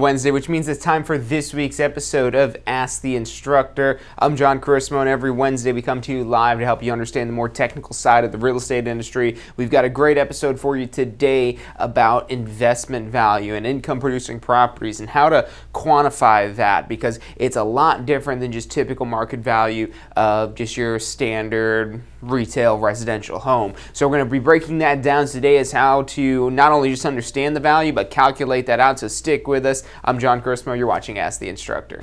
Wednesday, which means it's time for this week's episode of Ask the Instructor. I'm John Carismo, and every Wednesday we come to you live to help you understand the more technical side of the real estate industry. We've got a great episode for you today about investment value and income-producing properties and how to quantify that, because it's a lot different than just typical market value of just your standard retail residential home. So we're going to be breaking that down today as how to not only just understand the value, but calculate that out. So stick with us. I'm John Carismo. You're watching Ask the Instructor.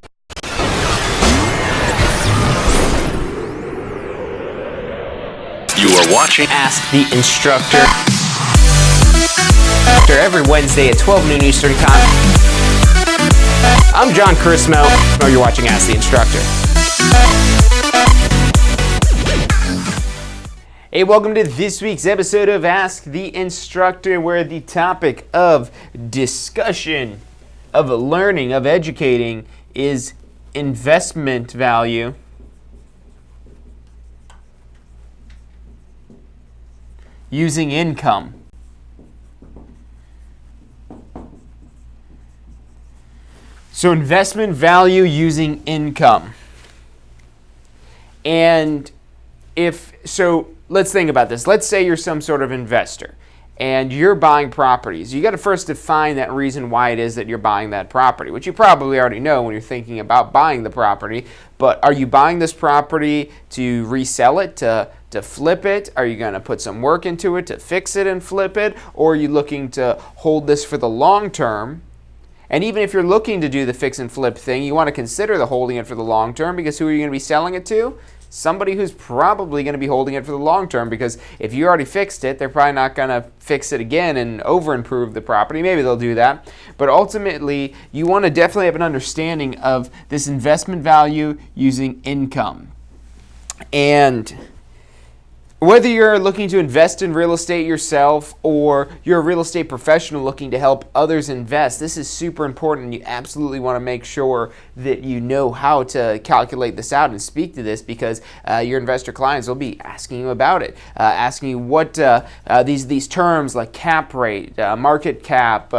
You are watching Ask the Instructor. Every Wednesday at 12 noon Eastern Time. I'm John Carismo. You're watching Ask the Instructor. Hey, welcome to this week's episode of Ask the Instructor, where the topic of discussion, of learning, of educating is investment value using income. So investment value using income. And let's think about this. Let's say you're some sort of investor and you're buying properties. You got to first define that reason why it is that you're buying that property, which you probably already know when you're thinking about buying the property. But are you buying this property to resell it, to flip it? Are you going to put some work into it to fix it and flip it? Or are you looking to hold this for the long term? And even if you're looking to do the fix and flip thing, you want to consider the holding it for the long term, because who are you going to be selling it to? Somebody who's probably going to be holding it for the long term, because if you already fixed it, they're probably not going to fix it again and over-improve the property. Maybe they'll do that. But ultimately, you want to definitely have an understanding of this investment value using income. And whether you're looking to invest in real estate yourself or you're a real estate professional looking to help others invest, this is super important, and you absolutely want to make sure that you know how to calculate this out and speak to this, because your investor clients will be asking you about it, asking you what these terms like cap rate, market cap,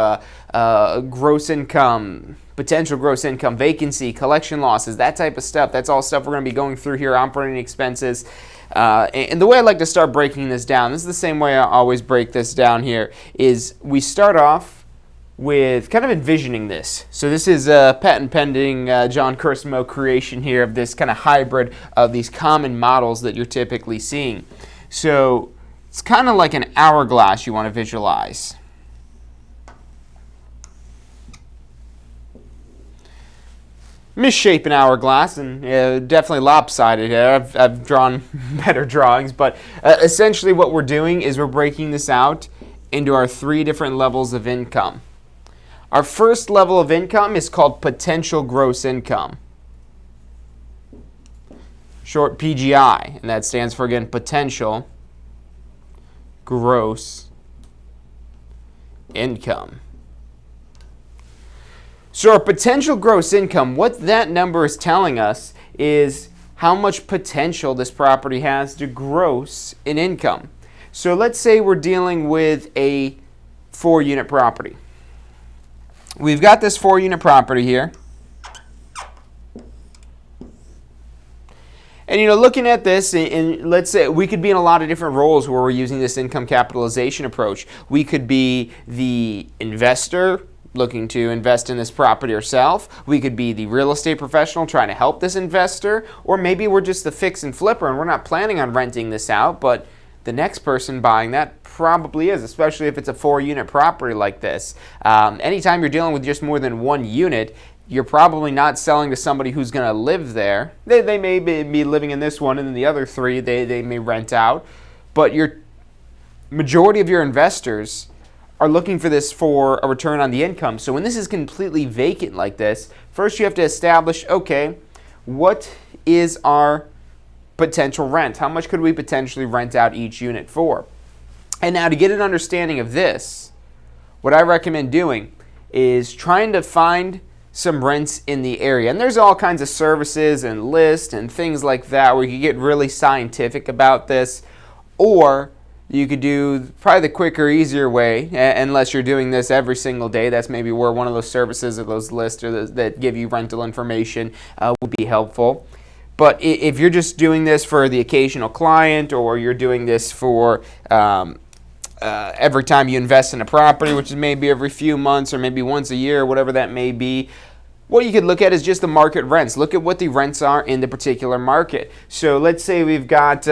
gross income, potential gross income, vacancy, collection losses, that type of stuff. That's all stuff we're going to be going through here. Operating expenses. And the way I like to start breaking this down, this is the same way I always break this down here, is we start off with kind of envisioning this. So this is a patent pending John Carismo creation here of this kind of hybrid of these common models that you're typically seeing. So it's kind of like an hourglass you want to visualize. Misshapen hourglass, and definitely lopsided here. I've drawn better drawings, but essentially what we're doing is we're breaking this out into our three different levels of income. Our first level of income is called potential gross income, short PGI, and that stands for, again, potential gross income. So our potential gross income, what that number is telling us is how much potential this property has to gross in income. So let's say we're dealing with a 4-unit property. We've got this 4-unit property here. And looking at this, and let's say we could be in a lot of different roles where we're using this income capitalization approach. We could be the investor looking to invest in this property ourselves. We could be the real estate professional trying to help this investor, or maybe we're just the fix and flipper and we're not planning on renting this out, but the next person buying that probably is, especially if it's a 4-unit property like this. Anytime you're dealing with just more than one unit, you're probably not selling to somebody who's going to live there. They may be living in this one, and then the other 3 they may rent out, but your majority of your investors are looking for this for a return on the income. So when this is completely vacant like this, first you have to establish, okay, what is our potential rent? How much could we potentially rent out each unit for? And now to get an understanding of this, what I recommend doing is trying to find some rents in the area. And there's all kinds of services and lists and things like that where you can get really scientific about this. Or You could do probably the quicker, easier way, unless you're doing this every single day. That's maybe where one of those services or those lists or that give you rental information would be helpful. But if you're just doing this for the occasional client, or you're doing this for every time you invest in a property, which is maybe every few months or maybe once a year, whatever that may be, what you could look at is just the market rents. Look at what the rents are in the particular market. So let's say we've got,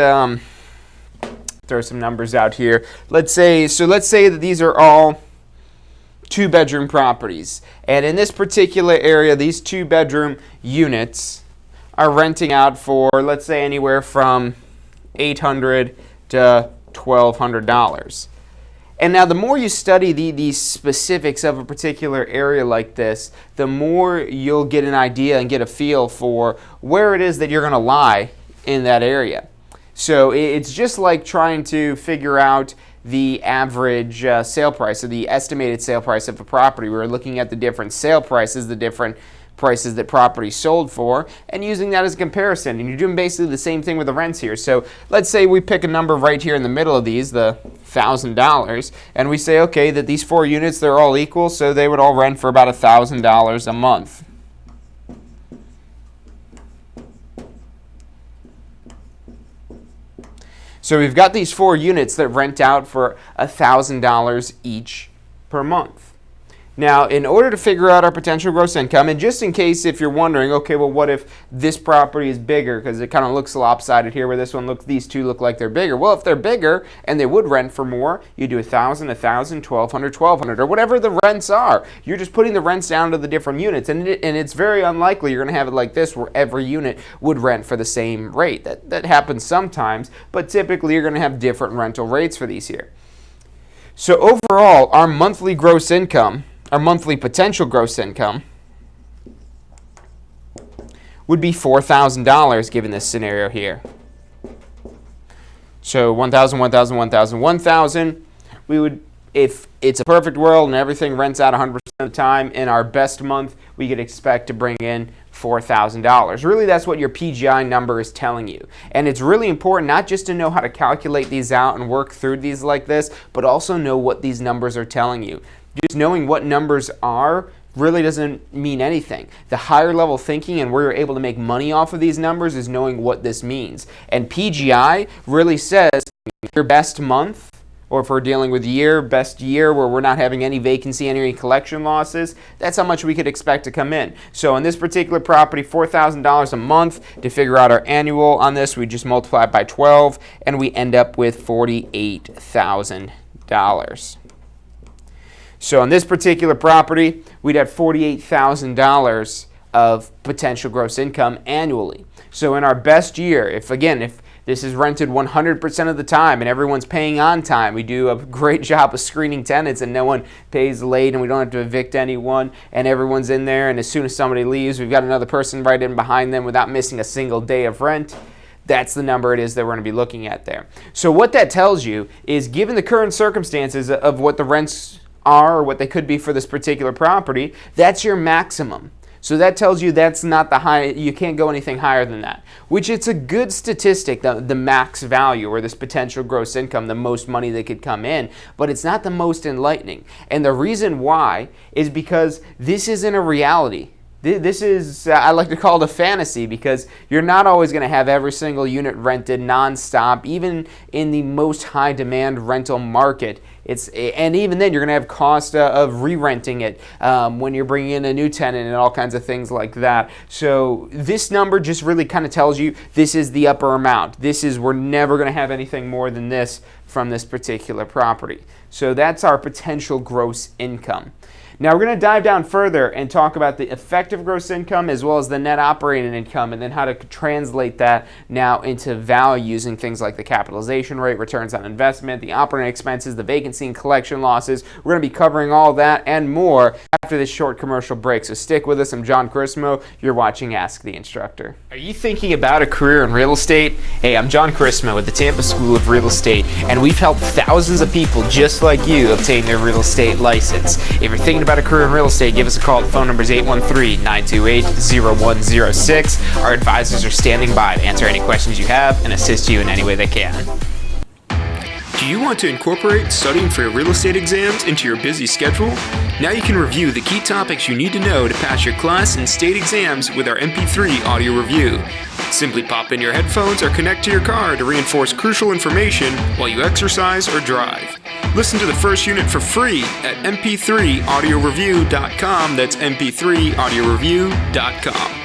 throw some numbers out here. Let's say that these are all 2-bedroom properties. And in this particular area, these 2-bedroom units are renting out for, let's say, anywhere from $800 to $1,200. And now the more you study these specifics of a particular area like this, the more you'll get an idea and get a feel for where it is that you're going to lie in that area. So it's just like trying to figure out the average sale price or the estimated sale price of a property. We're looking at the different sale prices, the different prices that property sold for, and using that as a comparison. And you're doing basically the same thing with the rents here. So let's say we pick a number right here in the middle of these, the $1,000, and we say, okay, that these 4 units, they're all equal, so they would all rent for about $1,000 a month. So we've got these 4 units that rent out for $1,000 each per month. Now, in order to figure out our potential gross income, and just in case if you're wondering, okay, well, what if this property is bigger, because it kind of looks lopsided here where this one these 2 look like they're bigger. Well, if they're bigger and they would rent for more, you do $1,000, $1,000, $1,200, $1,200, or whatever the rents are. You're just putting the rents down to the different units, and it's very unlikely you're going to have it like this where every unit would rent for the same rate. That happens sometimes, but typically you're going to have different rental rates for these here. So overall, our monthly gross income, our monthly potential gross income, would be $4,000 given this scenario here. So 1,000, 1,000, 1,000, 1,000. We would, if it's a perfect world and everything rents out 100% of the time, in our best month, we could expect to bring in $4,000. Really, that's what your PGI number is telling you. And it's really important not just to know how to calculate these out and work through these like this, but also know what these numbers are telling you. Just knowing what numbers are really doesn't mean anything. The higher level thinking and where you're able to make money off of these numbers is knowing what this means. And PGI really says your best month, or if we're dealing with best year where we're not having any vacancy, any collection losses, that's how much we could expect to come in. So in this particular property, $4,000 a month. To figure out our annual on this, we just multiply it by 12, and we end up with $48,000. So on this particular property, we'd have $48,000 of potential gross income annually. So in our best year, if this is rented 100% of the time and everyone's paying on time, we do a great job of screening tenants and no one pays late and we don't have to evict anyone and everyone's in there, and as soon as somebody leaves, we've got another person right in behind them without missing a single day of rent. That's the number it is that we're going to be looking at there. So what that tells you is, given the current circumstances of what the rents are or what they could be for this particular property, that's your maximum. So that tells you that's not the high, you can't go anything higher than that, which it's a good statistic, the max value or this potential gross income, the most money that could come in, but it's not the most enlightening. And the reason why is because this isn't a reality. This is, I like to call it a fantasy, because you're not always going to have every single unit rented nonstop, even in the most high demand rental market. And even then, you're going to have cost of re-renting it when you're bringing in a new tenant and all kinds of things like that. So this number just really kind of tells you this is the upper amount. We're never going to have anything more than this from this particular property. So that's our potential gross income. Now we're going to dive down further and talk about the effective gross income as well as the net operating income, and then how to translate that now into value using things like the capitalization rate, returns on investment, the operating expenses, the vacancy and collection losses. We're going to be covering all that and more after this short commercial break. So stick with us. I'm John Chrismo. You're watching Ask the Instructor. Are you thinking about a career in real estate? Hey, I'm John Chrismo with the Tampa School of Real Estate, and we've helped thousands of people just like you obtain their real estate license. If you're thinking about a career in real estate, give us a call. The phone number is 813-928-0106. Our advisors are standing by to answer any questions you have and assist you in any way they can. Do you want to incorporate studying for your real estate exams into your busy schedule? Now you can review the key topics you need to know to pass your class and state exams with our MP3 audio review. Simply pop in your headphones or connect to your car to reinforce crucial information while you exercise or drive. Listen to the first unit for free at mp3audioreview.com. That's mp3audioreview.com.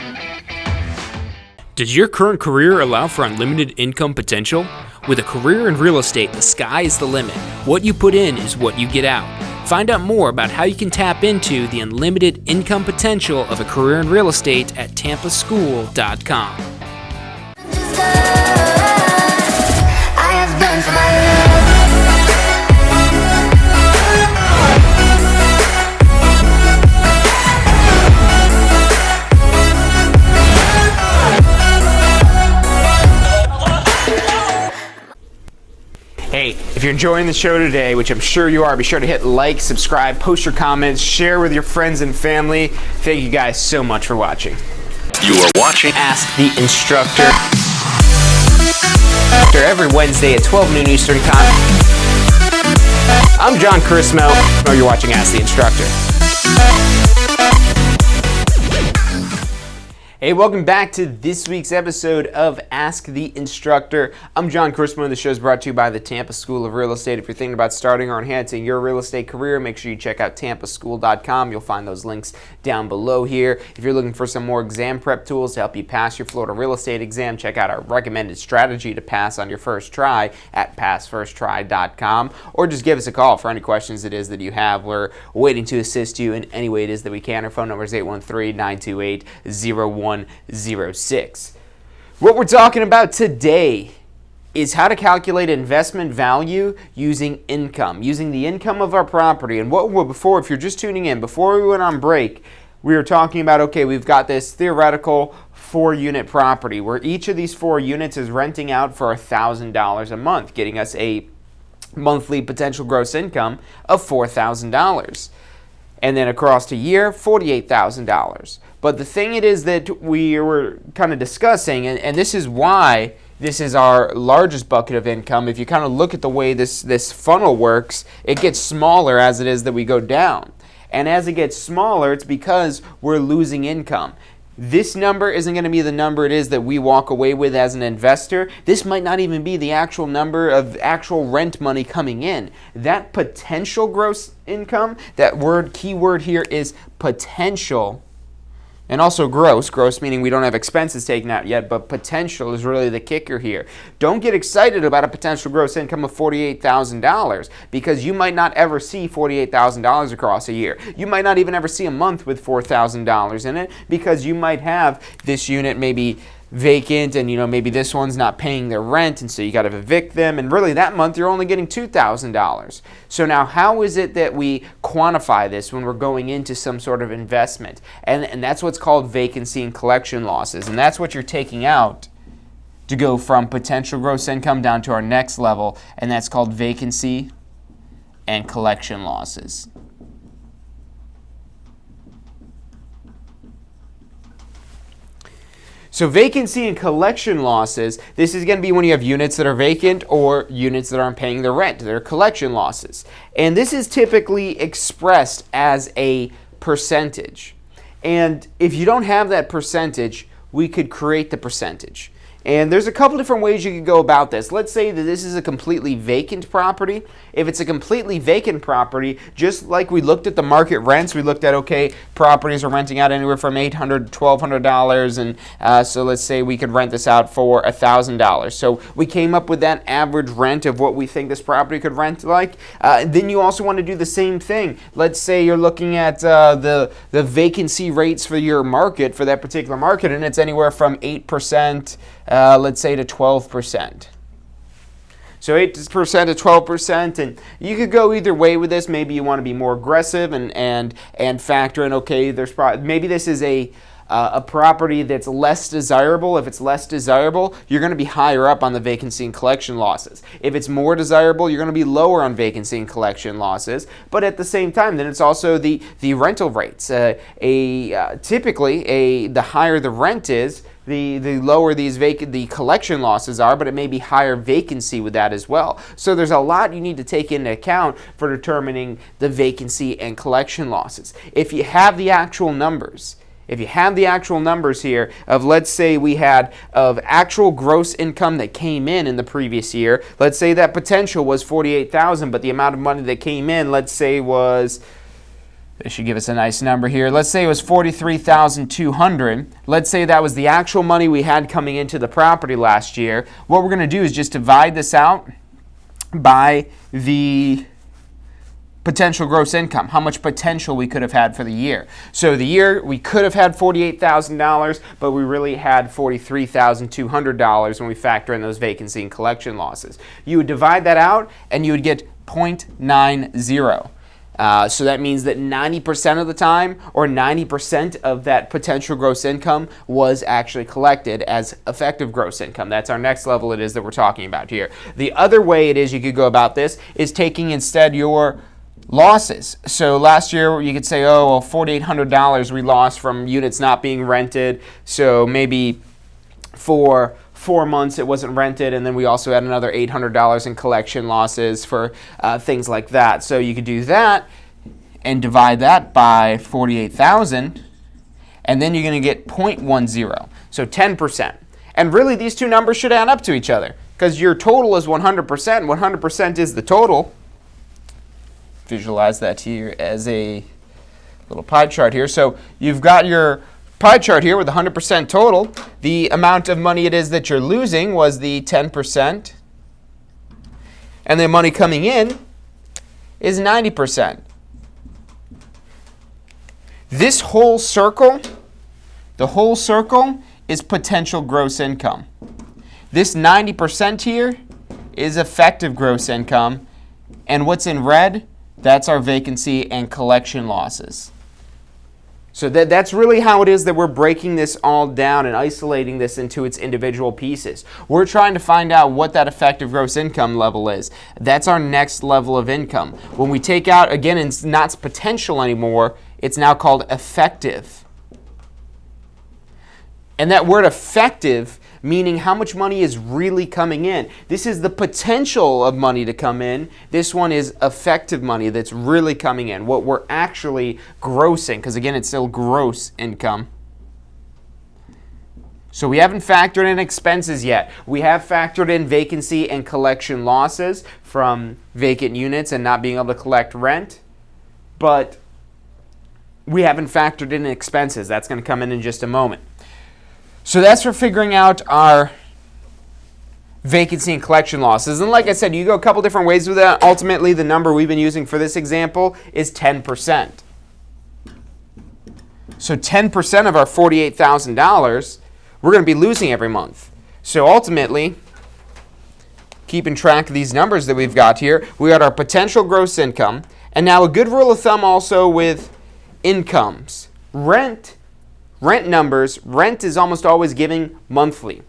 Does your current career allow for unlimited income potential? With a career in real estate, the sky is the limit. What you put in is what you get out. Find out more about how you can tap into the unlimited income potential of a career in real estate at tampaschool.com. Hey, if you're enjoying the show today, which I'm sure you are, be sure to hit like, subscribe, post your comments, share with your friends and family. Thank you guys so much for watching. You are watching Ask the Instructor. Every Wednesday at 12 noon Eastern Time. I'm John Chrismo. You're watching Ask the Instructor. Hey, welcome back to this week's episode of Ask the Instructor. I'm John Chrismo. The show is brought to you by the Tampa School of Real Estate. If you're thinking about starting or enhancing your real estate career, make sure you check out tampaschool.com. You'll find those links down below here. If you're looking for some more exam prep tools to help you pass your Florida real estate exam, check out our recommended strategy to pass on your first try at passfirsttry.com, or just give us a call for any questions it is that you have. We're waiting to assist you in any way it is that we can. Our phone number is 813-928-0106. What we're talking about today is how to calculate investment value using income, using the income of our property. And before, if you're just tuning in, before we went on break, we were talking about, okay, we've got this theoretical 4-unit property where each of these 4 units is renting out for $1,000 a month, getting us a monthly potential gross income of $4,000. And then across a year, $48,000. But the thing it is that we were kind of discussing, and this is why this is our largest bucket of income. If you kind of look at the way this funnel works, it gets smaller as it is that we go down. And as it gets smaller, it's because we're losing income. This number isn't going to be the number it is that we walk away with as an investor. This might not even be the actual number of actual rent money coming in. That potential gross income, that keyword here is potential, and also gross meaning we don't have expenses taken out yet, but potential is really the kicker here. Don't get excited about a potential gross income of $48,000 because you might not ever see $48,000 across a year. You might not even ever see a month with $4,000 in it because you might have this unit maybe vacant and maybe this one's not paying their rent and so you got to evict them, and really that month you're only getting $2,000. So now how is it that we quantify this when we're going into some sort of investment? And that's what's called vacancy and collection losses, and that's what you're taking out to go from potential gross income down to our next level, and that's called vacancy and collection losses. So vacancy and collection losses, this is going to be when you have units that are vacant or units that aren't paying their rent. They're collection losses. And this is typically expressed as a percentage. And if you don't have that percentage, we could create the percentage. And there's a couple different ways you could go about this. Let's say that this is a completely vacant property. If it's a completely vacant property, just like we looked at the market rents, we looked at, okay, properties are renting out anywhere from $800 to $1,200, and so let's say we could rent this out for $1,000. So we came up with that average rent of what we think this property could rent like. Then you also want to do the same thing. Let's say you're looking at the vacancy rates for your market, for that particular market, and it's anywhere from 8%, let's say, to 12%. So 8% to 12%, and you could go either way with this. Maybe you want to be more aggressive and factor in, okay, maybe this is a property that's less desirable. If it's less desirable, you're going to be higher up on the vacancy and collection losses. If it's more desirable, you're going to be lower on vacancy and collection losses. But at the same time, then it's also the rental rates. Typically, the higher the rent is, the lower the collection losses are, but it may be higher vacancy with that as well. So there's a lot you need to take into account for determining the vacancy and collection losses. If you have the actual numbers, here of, let's say we had of actual gross income that came in the previous year, let's say that potential was $48,000, but the amount of money that came in, let's say was, they should give us a nice number here. Let's say it was $43,200. Let's say that was the actual money we had coming into the property last year. What we're going to do is just divide this out by the potential gross income, how much potential we could have had for the year. So the year we could have had $48,000, but we really had $43,200 when we factor in those vacancy and collection losses. You would divide that out and you would get 0.90. So that means that 90% of the time, or 90% of that potential gross income was actually collected as effective gross income. That's our next level it is that we're talking about here. The other way it is you could go about this is taking instead your losses. So last year you could say, oh, well, $4,800 we lost from units not being rented. So maybe for 4 months it wasn't rented, and then we also had another $800 in collection losses for things like that. So you could do that and divide that by 48,000, and then you're going to get 0.10, so 10%. And really these two numbers should add up to each other because your total is 100%. 100% is the total. Visualize that here as a little pie chart here. So you've got your pie chart here with 100% total. The amount of money it is that you're losing was the 10%. And the money coming in is 90%. This whole circle, the whole circle is potential gross income. This 90% here is effective gross income. And what's in red, that's our vacancy and collection losses. So that's really how it is that we're breaking this all down and isolating this into its individual pieces. We're trying to find out what that effective gross income level is. That's our next level of income. When we take out, again, it's not potential anymore, it's now called effective. And that word effective, meaning how much money is really coming in. This is the potential of money to come in. This one is effective money that's really coming in, what we're actually grossing, because again, it's still gross income. So we haven't factored in expenses yet. We have factored in vacancy and collection losses from vacant units and not being able to collect rent, but we haven't factored in expenses. That's going to come in just a moment. So that's for figuring out our vacancy and collection losses. And like I said, you go a couple different ways with that. Ultimately, the number we've been using for this example is 10%. So 10% of our $48,000, we're going to be losing every month. So ultimately, keeping track of these numbers that we've got here, we got our potential gross income. And now a good rule of thumb also with incomes. Rent numbers, rent is almost always giving monthly.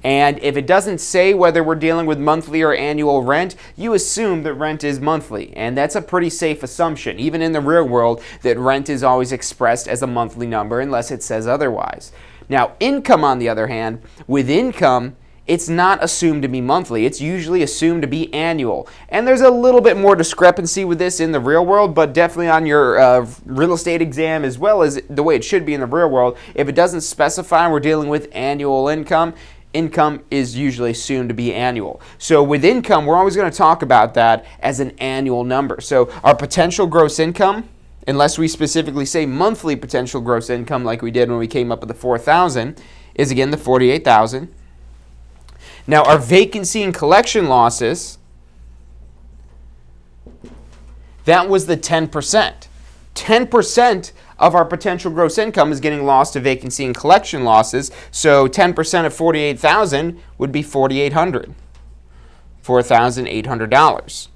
And if it doesn't say whether we're dealing with monthly or annual rent, you assume that rent is monthly. And that's a pretty safe assumption, even in the real world, that rent is always expressed as a monthly number unless it says otherwise. Now, income, on the other hand, with income, it's not assumed to be monthly. It's usually assumed to be annual. And there's a little bit more discrepancy with this in the real world, but definitely on your real estate exam, as well as the way it should be in the real world, if it doesn't specify we're dealing with annual income, income is usually assumed to be annual. So with income, we're always going to talk about that as an annual number. So our potential gross income, unless we specifically say monthly potential gross income like we did when we came up with the 4,000, is again the 48,000. Now, our vacancy and collection losses, that was the 10%. 10% of our potential gross income is getting lost to vacancy and collection losses. So 10% of 48,000 would be 4,800, $4,800.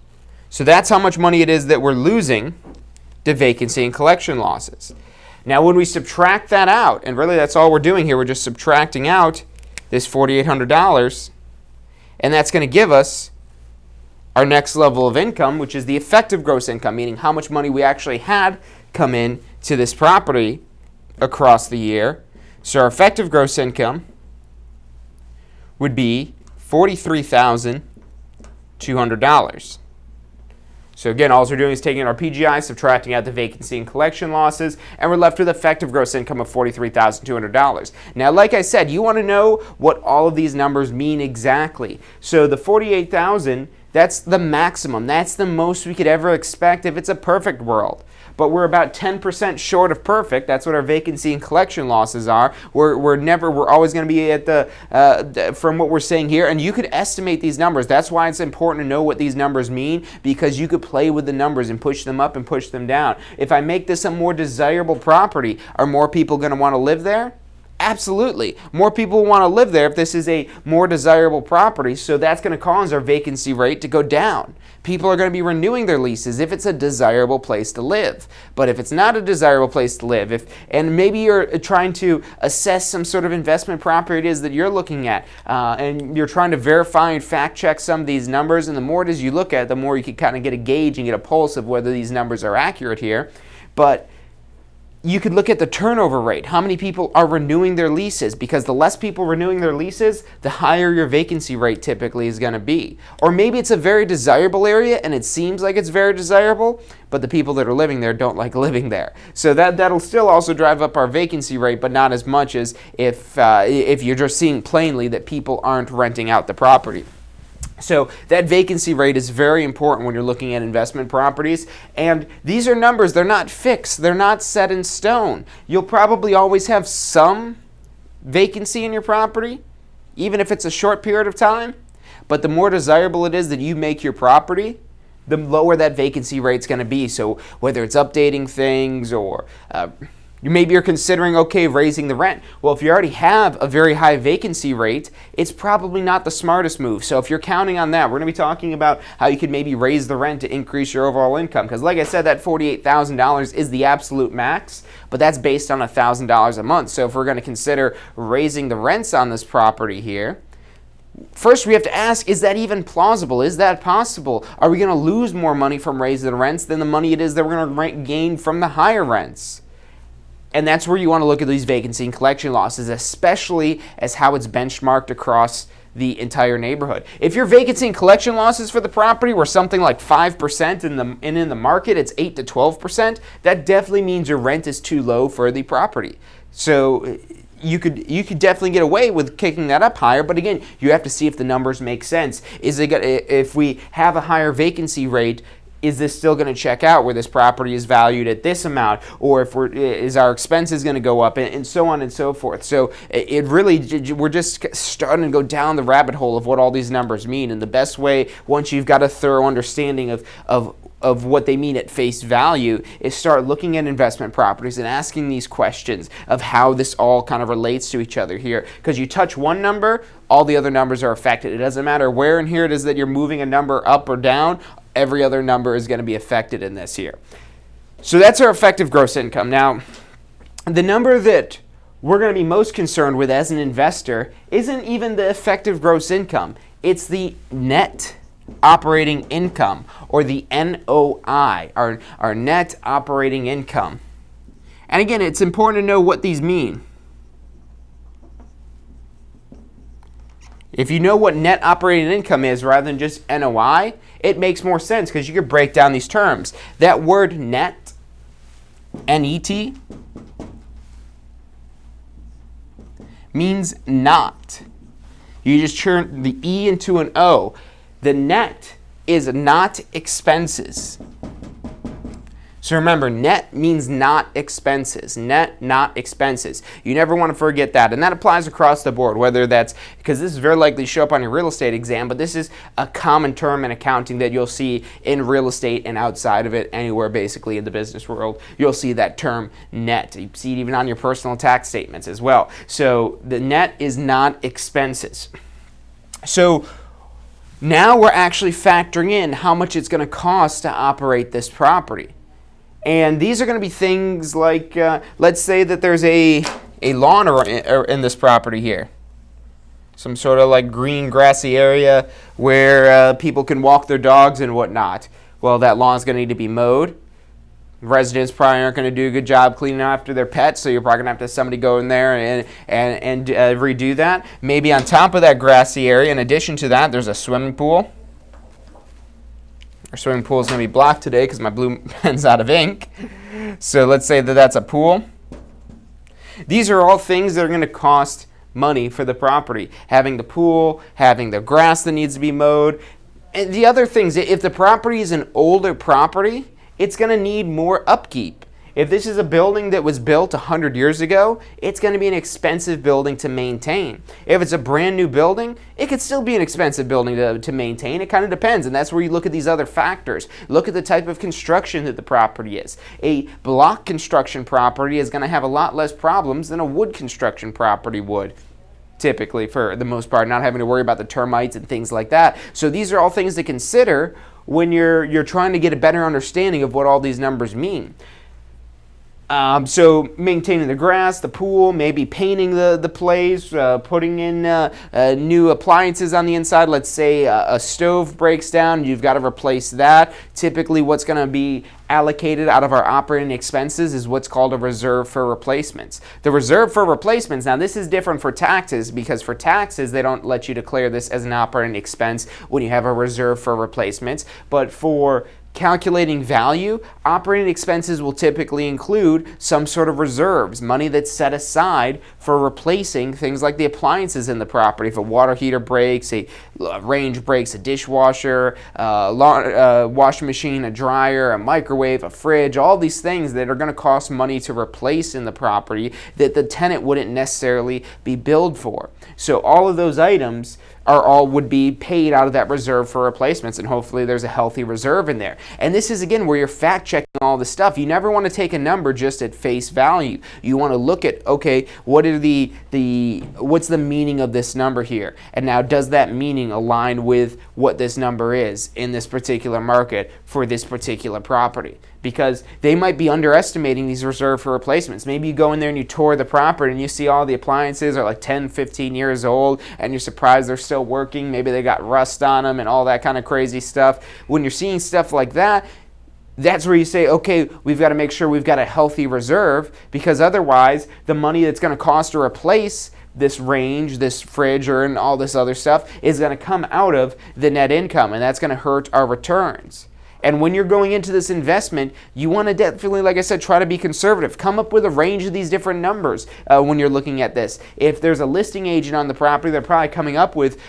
So that's how much money it is that we're losing to vacancy and collection losses. Now, when we subtract that out, and really that's all we're doing here, we're just subtracting out this $4,800, and that's going to give us our next level of income, which is the effective gross income, meaning how much money we actually had come in to this property across the year. So our effective gross income would be $43,200. So again, all we're doing is taking our PGI, subtracting out the vacancy and collection losses, and we're left with effective gross income of $43,200. Now, like I said, you want to know what all of these numbers mean exactly. So the $48,000, that's the maximum. That's the most we could ever expect if it's a perfect world. But we're about 10% short of perfect. That's what our vacancy and collection losses are. We're always going to be at from what we're saying here. And you could estimate these numbers. That's why it's important to know what these numbers mean, because you could play with the numbers and push them up and push them down. If I make this a more desirable property, are more people going to want to live there? Absolutely. More people want to live there if this is a more desirable property, so that's going to cause our vacancy rate to go down. People are going to be renewing their leases if it's a desirable place to live. But if it's not a desirable place to live, and maybe you're trying to assess some sort of investment property it is that you're looking at, and you're trying to verify and fact check some of these numbers, and the more it is you look at, the more you can kind of get a gauge and get a pulse of whether these numbers are accurate here. But you could look at the turnover rate. How many people are renewing their leases? Because the less people renewing their leases, the higher your vacancy rate typically is going to be. Or maybe it's a very desirable area and it seems like it's very desirable, but the people that are living there don't like living there. So that'll still also drive up our vacancy rate, but not as much as if you're just seeing plainly that people aren't renting out the property. So that vacancy rate is very important when you're looking at investment properties. And these are numbers, they're not fixed, they're not set in stone. You'll probably always have some vacancy in your property, even if it's a short period of time. But the more desirable it is that you make your property, the lower that vacancy rate's going to be. So whether it's updating things or maybe you're considering, okay, raising the rent. Well, if you already have a very high vacancy rate, it's probably not the smartest move. So if you're counting on that, we're going to be talking about how you could maybe raise the rent to increase your overall income. Because like I said, that $48,000 is the absolute max, but that's based on $1,000 a month. So if we're going to consider raising the rents on this property here, first we have to ask, is that even plausible? Is that possible? Are we going to lose more money from raising the rents than the money it is that we're going to gain from the higher rents? And that's where you want to look at these vacancy and collection losses, especially as how it's benchmarked across the entire neighborhood. If your vacancy and collection losses for the property were something like 5% and in the market it's 8 to 12%, that definitely means your rent is too low for the property. So you could definitely get away with kicking that up higher, but again, you have to see if the numbers make sense. If we have a higher vacancy rate, is this still going to check out where this property is valued at this amount, or is our expenses going to go up, and so on and so forth. So we're just starting to go down the rabbit hole of what all these numbers mean, and the best way, once you've got a thorough understanding of what they mean at face value, is start looking at investment properties and asking these questions of how this all kind of relates to each other here. Because you touch one number, all the other numbers are affected. It doesn't matter where in here it is that you're moving a number up or down, every other number is going to be affected in this here. So that's our effective gross income. Now, the number that we're going to be most concerned with as an investor isn't even the effective gross income. It's the net operating income, or the NOI, our net operating income. And again, it's important to know what these mean. If you know what net operating income is rather than just NOI, it makes more sense because you could break down these terms. That word net, N-E-T, means not. You just turn the E into an O. The net is not expenses. So remember, net means not expenses. Net, not expenses. You never want to forget that. And that applies across the board, whether that's, because this is very likely to show up on your real estate exam, but this is a common term in accounting that you'll see in real estate and outside of it, anywhere basically in the business world. You'll see that term net. You see it even on your personal tax statements as well. So the net is not expenses. So now we're actually factoring in how much it's going to cost to operate this property. And these are going to be things like, let's say that there's a lawn in this property here. Some sort of like green grassy area where people can walk their dogs and whatnot. Well, that lawn's going to need to be mowed. Residents probably aren't going to do a good job cleaning after their pets, so you're probably going to have somebody go in there and redo that. Maybe on top of that grassy area, in addition to that, there's a swimming pool. Our swimming pool is going to be blocked today because my blue pen's out of ink. So let's say that that's a pool. These are all things that are going to cost money for the property. Having the pool, having the grass that needs to be mowed. And the other things, if the property is an older property, it's going to need more upkeep. If this is a building that was built 100 years ago, it's going to be an expensive building to maintain. If it's a brand new building, it could still be an expensive building to maintain. It kind of depends, and that's where you look at these other factors. Look at the type of construction that the property is. A block construction property is going to have a lot less problems than a wood construction property would, typically, for the most part, not having to worry about the termites and things like that. So these are all things to consider when you're trying to get a better understanding of what all these numbers mean. So maintaining the grass, the pool, maybe painting the place, putting in new appliances on the inside. Let's say a stove breaks down, you've got to replace that. Typically what's going to be allocated out of our operating expenses is what's called a reserve for replacements. The reserve for replacements, now this is different for taxes, because for taxes they don't let you declare this as an operating expense when you have a reserve for replacements, but for calculating value, operating expenses will typically include some sort of reserves, money that's set aside for replacing things like the appliances in the property. If a water heater breaks, a range breaks, a dishwasher, washing machine, a dryer, a microwave, a fridge, all these things that are going to cost money to replace in the property that the tenant wouldn't necessarily be billed for. So all of those items would be paid out of that reserve for replacements, and hopefully there's a healthy reserve in there. And this is, again, where you're fact checking all this stuff. You never want to take a number just at face value. You want to look at, okay, what's the meaning of this number here? And now, does that meaning align with what this number is in this particular market for this particular property? Because they might be underestimating these reserve for replacements. Maybe you go in there and you tour the property and you see all the appliances are like 10, 15 years old, and you're surprised they're still working. Maybe they got rust on them and all that kind of crazy stuff. When you're seeing stuff like that, that's where you say, okay, we've got to make sure we've got a healthy reserve, because otherwise the money that's going to cost to replace this range, this fridge, and all this other stuff is going to come out of the net income, and that's going to hurt our returns. And when you're going into this investment, you want to definitely, like I said, try to be conservative. Come up with a range of these different numbers when you're looking at this. If there's a listing agent on the property, they're probably coming up with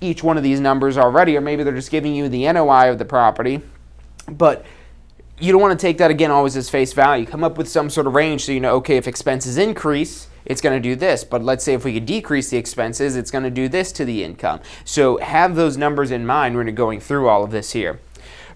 each one of these numbers already, or maybe they're just giving you the NOI of the property. But you don't want to take that, again, always as face value. Come up with some sort of range so you know, okay, if expenses increase, it's going to do this. But let's say if we could decrease the expenses, it's going to do this to the income. So have those numbers in mind when you're going through all of this here.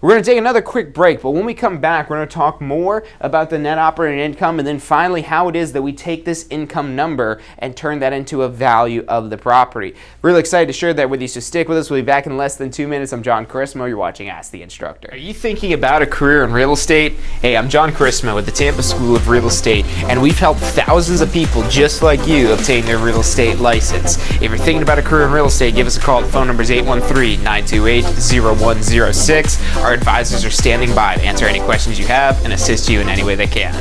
We're going to take another quick break, but when we come back, we're going to talk more about the net operating income, and then finally how it is that we take this income number and turn that into a value of the property. Really excited to share that with you, so stick with us. We'll be back in less than 2 minutes. I'm John Charismo. You're watching Ask the Instructor. Are you thinking about a career in real estate? Hey, I'm John Charismo with the Tampa School of Real Estate, and we've helped thousands of people just like you obtain their real estate license. If you're thinking about a career in real estate, give us a call. The phone number is 813-928-0106. Our advisors are standing by to answer any questions you have and assist you in any way they can.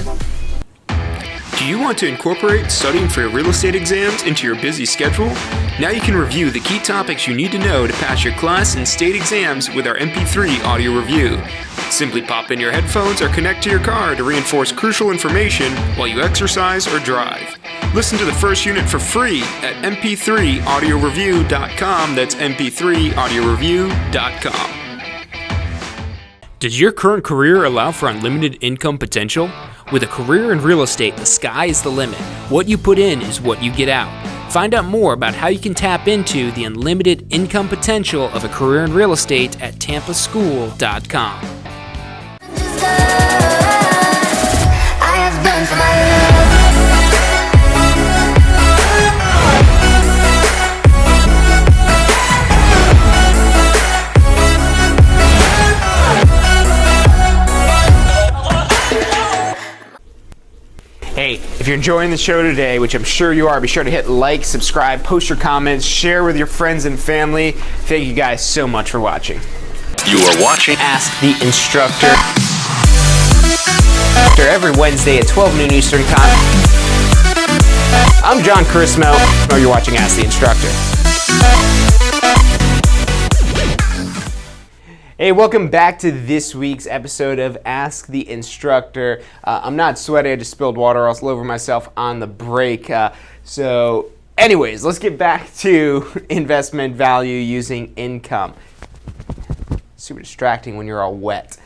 Do you want to incorporate studying for your real estate exams into your busy schedule? Now you can review the key topics you need to know to pass your class and state exams with our MP3 audio review. Simply pop in your headphones or connect to your car to reinforce crucial information while you exercise or drive. Listen to the first unit for free at mp3audioreview.com. That's mp3audioreview.com. Does your current career allow for unlimited income potential? With a career in real estate, the sky is the limit. What you put in is what you get out. Find out more about how you can tap into the unlimited income potential of a career in real estate at tampaschool.com. Hey, if you're enjoying the show today, which I'm sure you are, be sure to hit like, subscribe, post your comments, share with your friends and family. Thank you guys so much for watching. You are watching Ask the Instructor. Every Wednesday at 12 noon Eastern Time. I'm John Chrismo. You're watching Ask the Instructor. Hey, welcome back to this week's episode of Ask the Instructor. I'm not sweaty, I just spilled water all over myself on the break. So anyways, let's get back to investment value using income. Super distracting when you're all wet.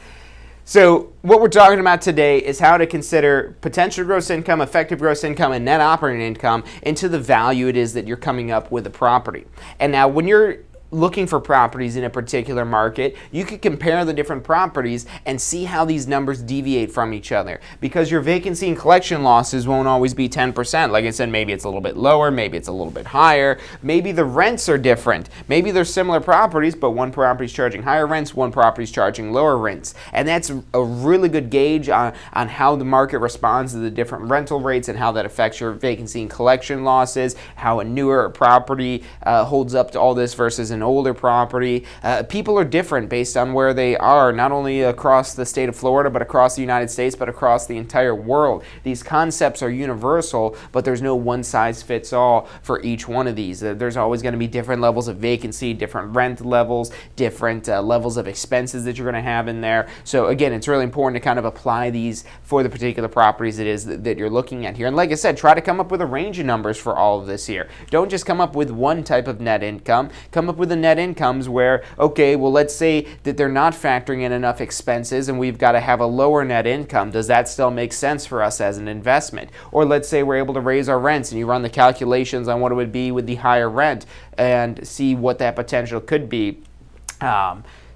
So what we're talking about today is how to consider potential gross income, effective gross income, and net operating income into the value it is that you're coming up with a property. And now when you're looking for properties in a particular market, you could compare the different properties and see how these numbers deviate from each other, because your vacancy and collection losses won't always be 10%. Like I said, maybe it's a little bit lower, maybe it's a little bit higher, maybe the rents are different, maybe they're similar properties, but one property's charging higher rents, one property's charging lower rents. And that's a really good gauge on how the market responds to the different rental rates and how that affects your vacancy and collection losses, how a newer property holds up to all this versus an older property. People are different based on where they are, not only across the state of Florida, but across the United States, but across the entire world. These concepts are universal, but there's no one size fits all for each one of these. There's always going to be different levels of vacancy, different rent levels, different levels of expenses that you're going to have in there. So again, it's really important to kind of apply these for the particular properties it is that you're looking at here. And like I said, try to come up with a range of numbers for all of this here. Don't just come up with one type of net income. Come up with the net incomes where, okay, well, let's say that they're not factoring in enough expenses and we've got to have a lower net income. Does that still make sense for us as an investment? Or let's say we're able to raise our rents and you run the calculations on what it would be with the higher rent and see what that potential could be.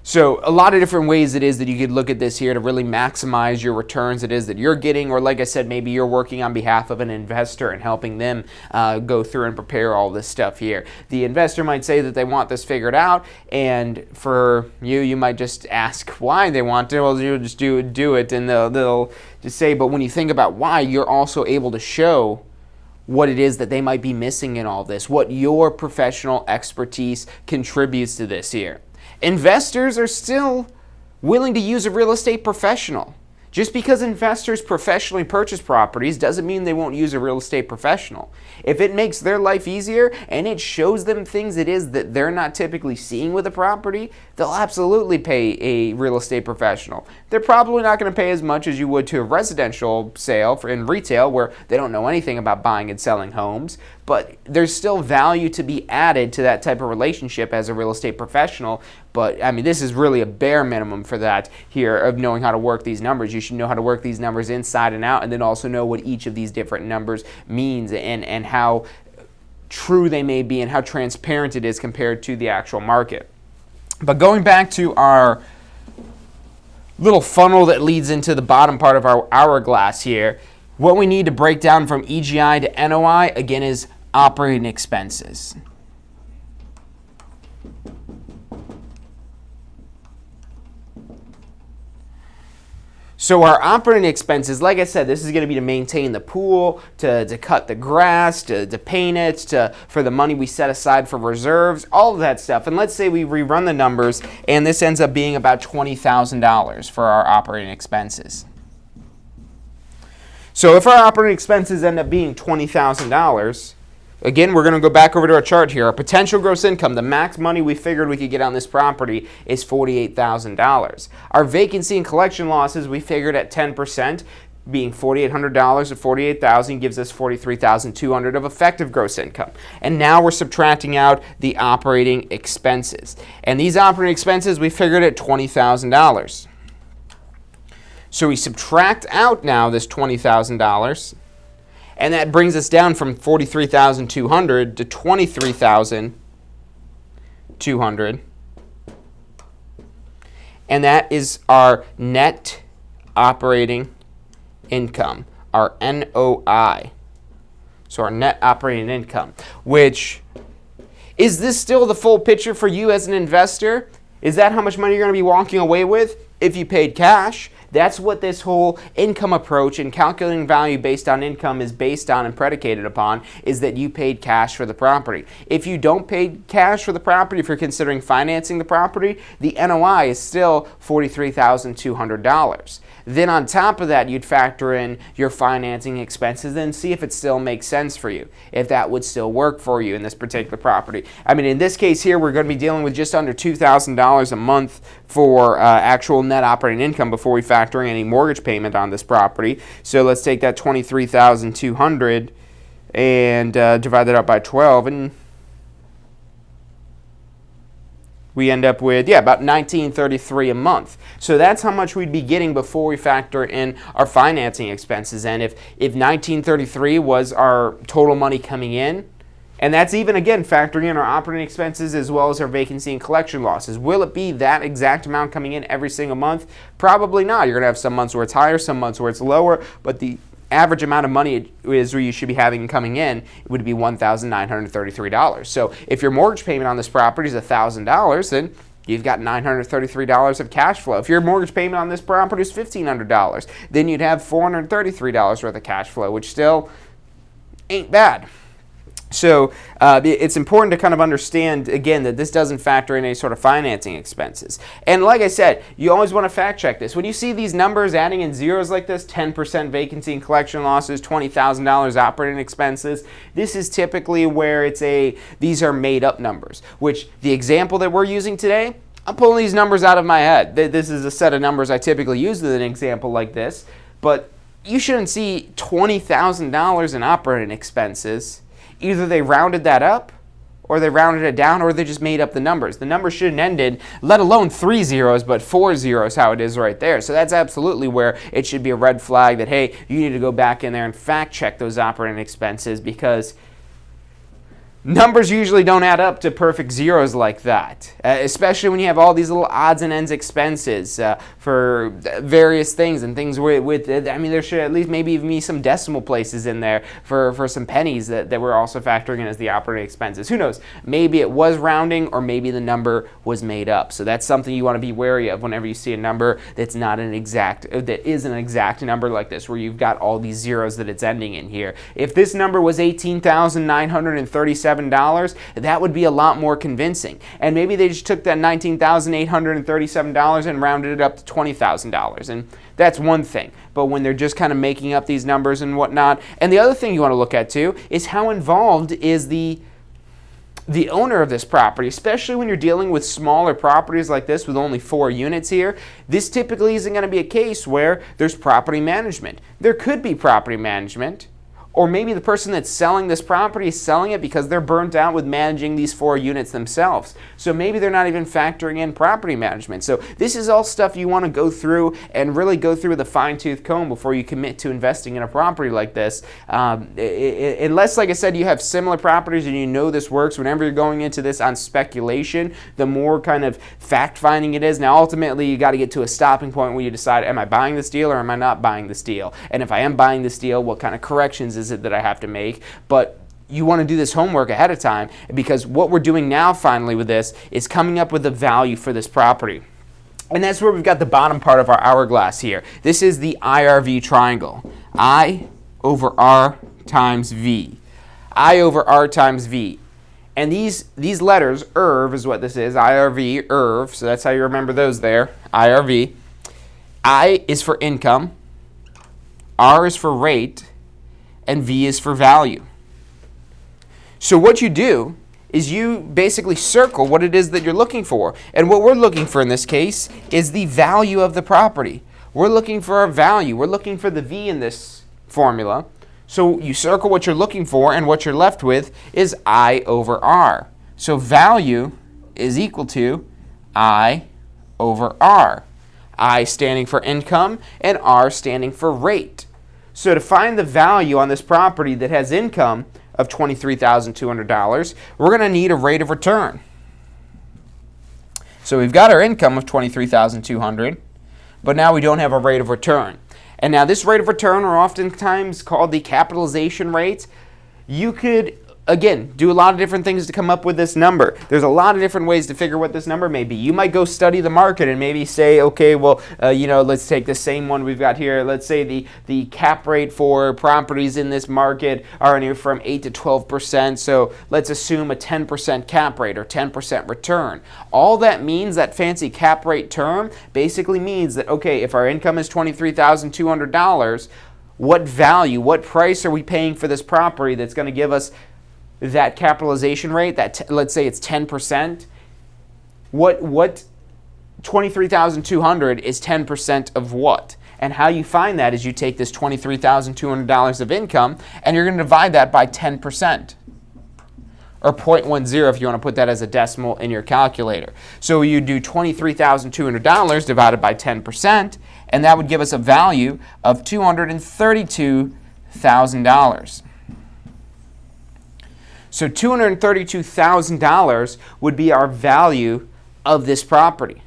So a lot of different ways it is that you could look at this here to really maximize your returns it is that you're getting, or like I said, maybe you're working on behalf of an investor and helping them go through and prepare all this stuff here. The investor might say that they want this figured out, and for you might just ask why they want it. Well, you'll just do it, and they'll just say, but when you think about why, you're also able to show what it is that they might be missing in all this, what your professional expertise contributes to this here. Investors are still willing to use a real estate professional. Just because investors professionally purchase properties doesn't mean they won't use a real estate professional. If it makes their life easier and it shows them things it is that they're not typically seeing with a property, they'll absolutely pay a real estate professional. They're probably not going to pay as much as you would to a residential sale in retail where they don't know anything about buying and selling homes, but there's still value to be added to that type of relationship as a real estate professional. But I mean, this is really a bare minimum for that here of knowing how to work these numbers. You should know how to work these numbers inside and out, and then also know what each of these different numbers means and how true they may be and how transparent it is compared to the actual market. But going back to our little funnel that leads into the bottom part of our hourglass here, what we need to break down from EGI to NOI, again, is operating expenses. So our operating expenses, like I said, this is going to be to maintain the pool, to cut the grass, to paint it, for the money we set aside for reserves, all of that stuff. And let's say we rerun the numbers, and this ends up being about $20,000 for our operating expenses. So if our operating expenses end up being $20,000, again, we're going to go back over to our chart here. Our potential gross income, the max money we figured we could get on this property, is $48,000. Our vacancy and collection losses we figured at 10%, being $4,800 of $48,000 gives us $43,200 of effective gross income. And now we're subtracting out the operating expenses. And these operating expenses we figured at $20,000. So we subtract out now this $20,000, and that brings us down from $43,200 to $23,200. And that is our net operating income, our NOI. So our net operating income, which, is this still the full picture for you as an investor? Is that how much money you're going to be walking away with if you paid cash? That's what this whole income approach and calculating value based on income is based on and predicated upon, is that you paid cash for the property. If you don't pay cash for the property, if you're considering financing the property, the NOI is still $43,200. Then on top of that, you'd factor in your financing expenses and see if it still makes sense for you, if that would still work for you in this particular property. I mean, in this case here, we're going to be dealing with just under $2,000 a month for actual net operating income before we factor in any mortgage payment on this property. So let's take that $23,200 and divide that up by 12, and we end up with, about $1,933 a month. So that's how much we'd be getting before we factor in our financing expenses. And if $1,933 was our total money coming in, and that's even, again, factoring in our operating expenses as well as our vacancy and collection losses, will it be that exact amount coming in every single month? Probably not. You're going to have some months where it's higher, some months where it's lower, but the average amount of money is where you should be having coming in would be $1,933. So if your mortgage payment on this property is $1,000, then you've got $933 of cash flow. If your mortgage payment on this property is $1,500, then you'd have $433 worth of cash flow, which still ain't bad. So it's important to kind of understand, again, that this doesn't factor in any sort of financing expenses. And like I said, you always want to fact check this. When you see these numbers adding in zeros like this, 10% vacancy and collection losses, $20,000 operating expenses, this is typically where these are made up numbers, which the example that we're using today, I'm pulling these numbers out of my head. This is a set of numbers I typically use with an example like this, but you shouldn't see $20,000 in operating expenses. Either they rounded that up, or they rounded it down, or they just made up the numbers. The numbers shouldn't end in, let alone 3 zeros, but 4 zeros, how it is right there. So that's absolutely where it should be a red flag that, hey, you need to go back in there and fact check those operating expenses, because numbers usually don't add up to perfect zeros like that, especially when you have all these little odds and ends expenses for various things and things with I mean, there should at least maybe even be some decimal places in there for some pennies that we're also factoring in as the operating expenses. Who knows? Maybe it was rounding, or maybe the number was made up. So that's something you want to be wary of whenever you see a number that is an exact number like this, where you've got all these zeros that it's ending in here. If this number was $18,937, that would be a lot more convincing. And maybe they just took that $19,837 and rounded it up to $20,000. And that's one thing. But when they're just kind of making up these numbers and whatnot. And the other thing you want to look at too is how involved is the owner of this property, especially when you're dealing with smaller properties like this with only 4 units here. This typically isn't going to be a case where there's property management. There could be property management. Or maybe the person that's selling this property is selling it because they're burnt out with managing these 4 units themselves. So maybe they're not even factoring in property management. So this is all stuff you want to go through and really go through with a fine-tooth comb before you commit to investing in a property like this. Unless, like I said, you have similar properties and you know this works, whenever you're going into this on speculation, the more kind of fact-finding it is. Now, ultimately, you got to get to a stopping point where you decide, am I buying this deal or am I not buying this deal? And if I am buying this deal, what kind of corrections is it that I have to make? But you want to do this homework ahead of time, because what we're doing now finally with this is coming up with a value for this property. And that's where we've got the bottom part of our hourglass here. This is the IRV triangle. I over R times V. I over R times V. And these letters, IRV is what this is, IRV, IRV, so that's how you remember those there, IRV. I is for income, R is for rate, and V is for value. So what you do is you basically circle what it is that you're looking for. And what we're looking for in this case is the value of the property. We're looking for our value. We're looking for the V in this formula. So you circle what you're looking for, and what you're left with is I over R. So value is equal to I over R. I standing for income and R standing for rate. So to find the value on this property that has income of $23,200, we're going to need a rate of return. So we've got our income of $23,200, but now we don't have a rate of return. And now this rate of return, or oftentimes called the capitalization rate, you could again, do a lot of different things to come up with this number. There's a lot of different ways to figure what this number may be. You might go study the market and maybe say, okay, well, let's take the same one we've got here. Let's say the cap rate for properties in this market are anywhere from 8 to 12%. So let's assume a 10% cap rate or 10% return. All that means, that fancy cap rate term, basically means that, okay, if our income is $23,200, what value, what price are we paying for this property that's going to give us that capitalization rate, let's say it's 10%, what 23,200 is 10% of what? And how you find that is you take this $23,200 of income and you're going to divide that by 10%. Or 0.10 if you want to put that as a decimal in your calculator. So you do $23,200 divided by 10%, and that would give us a value of $232,000. So $232,000 would be our value of this property.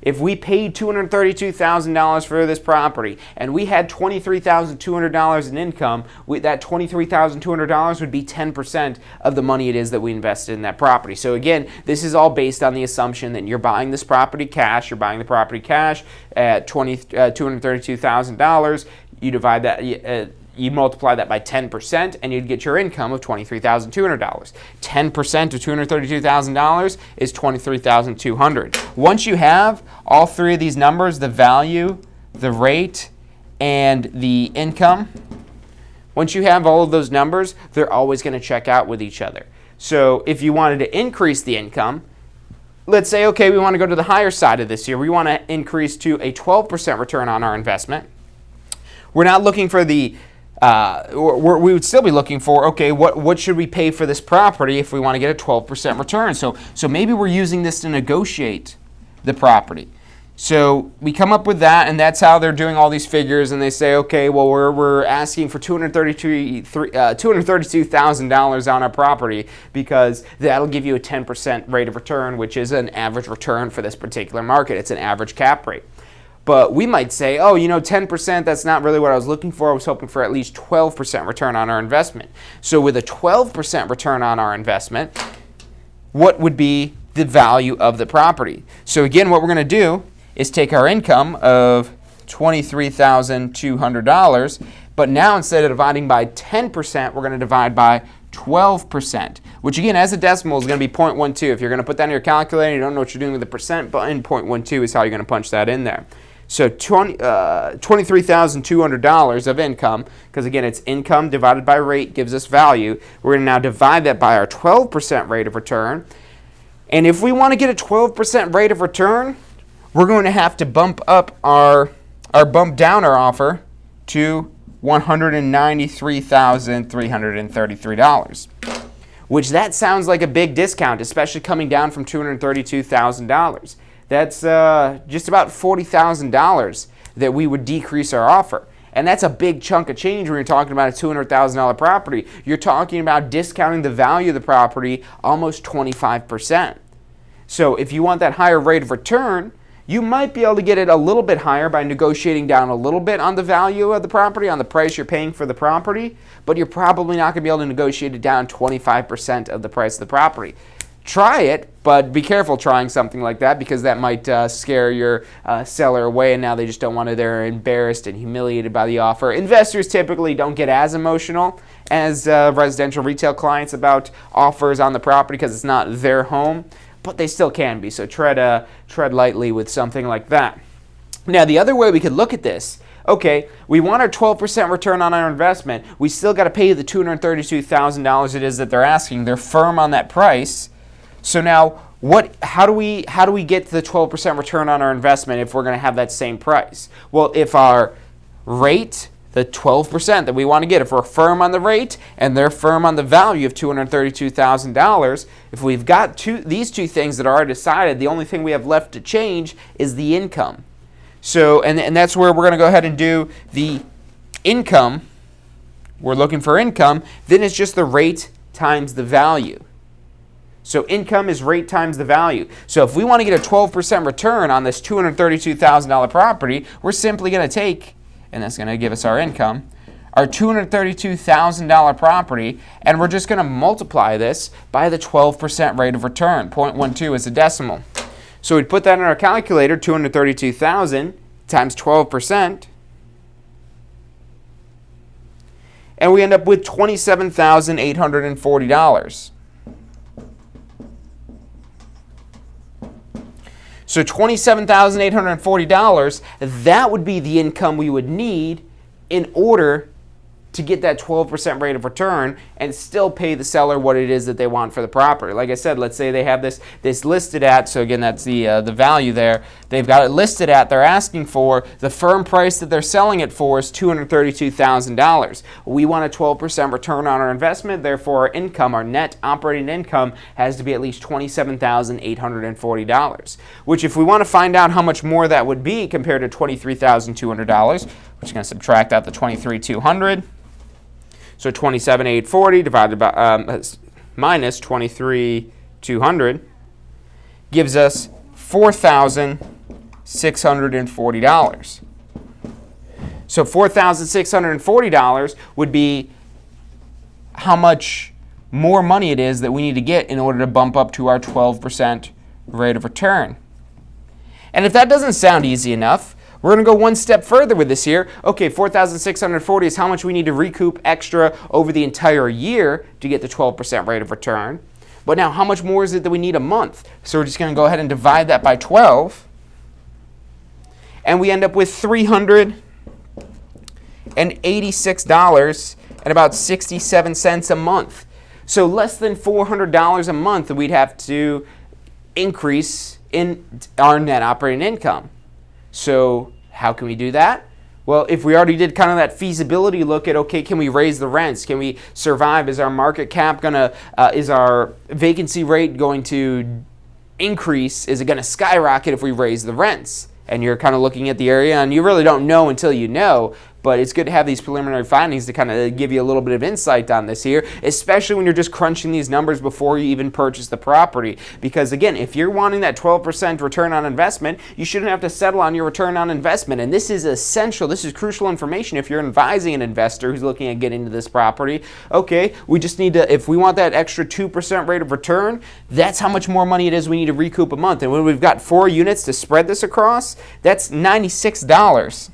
If we paid $232,000 for this property and we had $23,200 in income, that $23,200 would be 10% of the money it is that we invested in that property. So again, this is all based on the assumption that you're buying this property cash. You're buying the property cash at $232,000. You divide that. You multiply that by 10%, and you'd get your income of $23,200. 10% of $232,000 is $23,200. Once you have all three of these numbers, the value, the rate, and the income, once you have all of those numbers, they're always going to check out with each other. So if you wanted to increase the income, let's say, okay, we want to go to the higher side of this here. We want to increase to a 12% return on our investment. We're not looking for the we would still be looking for, okay, what should we pay for this property if we want to get a 12% return? So maybe we're using this to negotiate the property. So we come up with that, and that's how they're doing all these figures, and they say, okay, well, we're asking for $232,000 on our property because that'll give you a 10% rate of return, which is an average return for this particular market. It's an average cap rate. But we might say, 10%, that's not really what I was looking for. I was hoping for at least 12% return on our investment. So with a 12% return on our investment, what would be the value of the property? So again, what we're going to do is take our income of $23,200, but now instead of dividing by 10%, we're going to divide by 12%, which again, as a decimal, is going to be 0.12. If you're going to put that in your calculator, you don't know what you're doing with the percent button, 0.12 is how you're going to punch that in there. So $23,200 of income, because again, it's income divided by rate gives us value. We're going to now divide that by our 12% rate of return. And if we want to get a 12% rate of return, we're going to have to bump down our offer to $193,333, which that sounds like a big discount, especially coming down from $232,000. That's just about $40,000 that we would decrease our offer. And that's a big chunk of change when you're talking about a $200,000 property. You're talking about discounting the value of the property almost 25%. So if you want that higher rate of return, you might be able to get it a little bit higher by negotiating down a little bit on the value of the property, on the price you're paying for the property, but you're probably not going to be able to negotiate it down 25% of the price of the property. Try it, but be careful trying something like that because that might scare your seller away, and now they just don't want to. They're embarrassed and humiliated by the offer. Investors typically don't get as emotional as residential retail clients about offers on the property because it's not their home, but they still can be. So tread lightly with something like that. Now, the other way we could look at this, okay, we want our 12% return on our investment. We still got to pay the $232,000 it is that they're asking. They're firm on that price. So now, how do we get to the 12% return on our investment if we're going to have that same price? Well, if our rate, the 12% that we want to get, if we're firm on the rate and they're firm on the value of $232,000, if we've got these two things that are already decided, the only thing we have left to change is the income. So, and that's where we're going to go ahead and do the income. We're looking for income. Then it's just the rate times the value. So income is rate times the value. So if we want to get a 12% return on this $232,000 property, we're simply going to take, and that's going to give us our income our $232,000 property, and we're just going to multiply this by the 12% rate of return. 0.12 is a decimal. So we'd put that in our calculator, 232,000 times 12%, and we end up with $27,840. So $27,840, that would be the income we would need in order to get that 12% rate of return and still pay the seller what it is that they want for the property. Like I said, let's say they have this listed at, so again, that's the value there. They've got it listed at, they're asking for, the firm price that they're selling it for is $232,000. We want a 12% return on our investment, therefore our income, our net operating income, has to be at least $27,840, which if we want to find out how much more that would be compared to $23,200, we're just going to subtract out the $23,200. So 27,840 divided by minus 23,200 gives us $4,640. So $4,640 would be how much more money it is that we need to get in order to bump up to our 12% rate of return. And if that doesn't sound easy enough, we're going to go one step further with this here. Okay, 4,640 is how much we need to recoup extra over the entire year to get the 12% rate of return. But now, how much more is it that we need a month? So we're just going to go ahead and divide that by 12. And we end up with $386 and about 67 cents a month. So less than $400 a month that we'd have to increase in our net operating income. So how can we do that? Well, if we already did kind of that feasibility look at, okay, can we raise the rents? Can we survive? Is our market cap gonna, is our vacancy rate going to increase? Is it gonna skyrocket if we raise the rents? And you're kind of looking at the area, and you really don't know until you know, but it's good to have these preliminary findings to kind of give you a little bit of insight on this here, especially when you're just crunching these numbers before you even purchase the property. Because again, if you're wanting that 12% return on investment, you shouldn't have to settle on your return on investment. And this is essential, this is crucial information if you're advising an investor who's looking at getting into this property. Okay, we just need to, if we want that extra 2% rate of return, that's how much more money it is we need to recoup a month. And when we've got 4 units to spread this across, that's $96.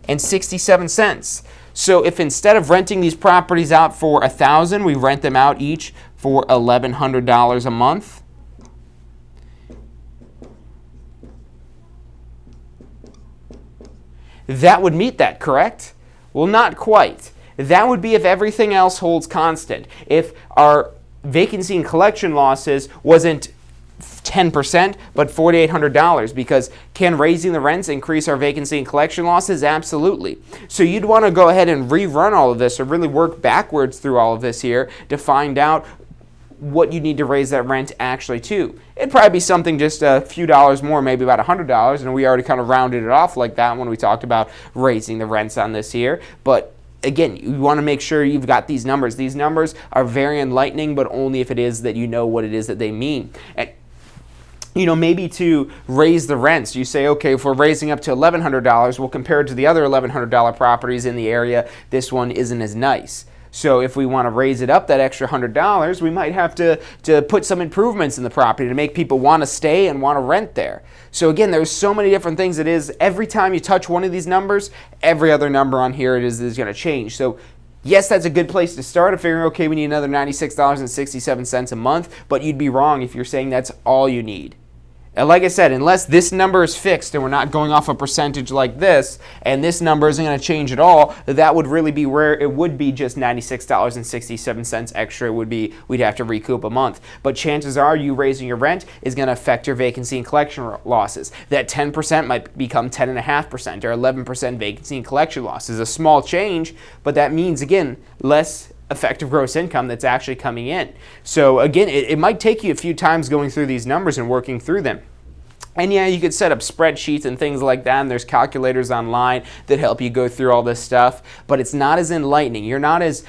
And 67 cents. So if instead of renting these properties out for $1,000, we rent them out each for $1,100 a month, that would meet that, correct? Well, not quite. That would be if everything else holds constant. If our vacancy and collection losses wasn't 10%, but $4,800, because can raising the rents increase our vacancy and collection losses? Absolutely. So you'd want to go ahead and rerun all of this, or really work backwards through all of this here to find out what you need to raise that rent actually to. It'd probably be something just a few dollars more, maybe about $100, and we already kind of rounded it off like that when we talked about raising the rents on this here. But again, you want to make sure you've got these numbers. These numbers are very enlightening, but only if it is that you know what it is that they mean. And you know, maybe to raise the rents, you say, okay, if we're raising up to $1,100, well, compared to the other $1,100 properties in the area, this one isn't as nice. So if we want to raise it up that extra $100, we might have to put some improvements in the property to make people want to stay and want to rent there. So again, there's so many different things it is. Every time you touch one of these numbers, every other number on here is going to change. So yes, that's a good place to start, of figuring, okay, we need another $96.67 a month, but you'd be wrong if you're saying that's all you need. And like I said, unless this number is fixed and we're not going off a percentage like this, and this number isn't going to change at all, that would really be where it would be just $96.67 extra we'd have to recoup a month. But chances are you raising your rent is going to affect your vacancy and collection losses. That 10% might become 10.5% or 11% vacancy and collection losses. A small change, but that means, again, less effective gross income that's actually coming in. So again, it might take you a few times going through these numbers and working through them. And yeah, you could set up spreadsheets and things like that, and there's calculators online that help you go through all this stuff, but it's not as enlightening. You're not as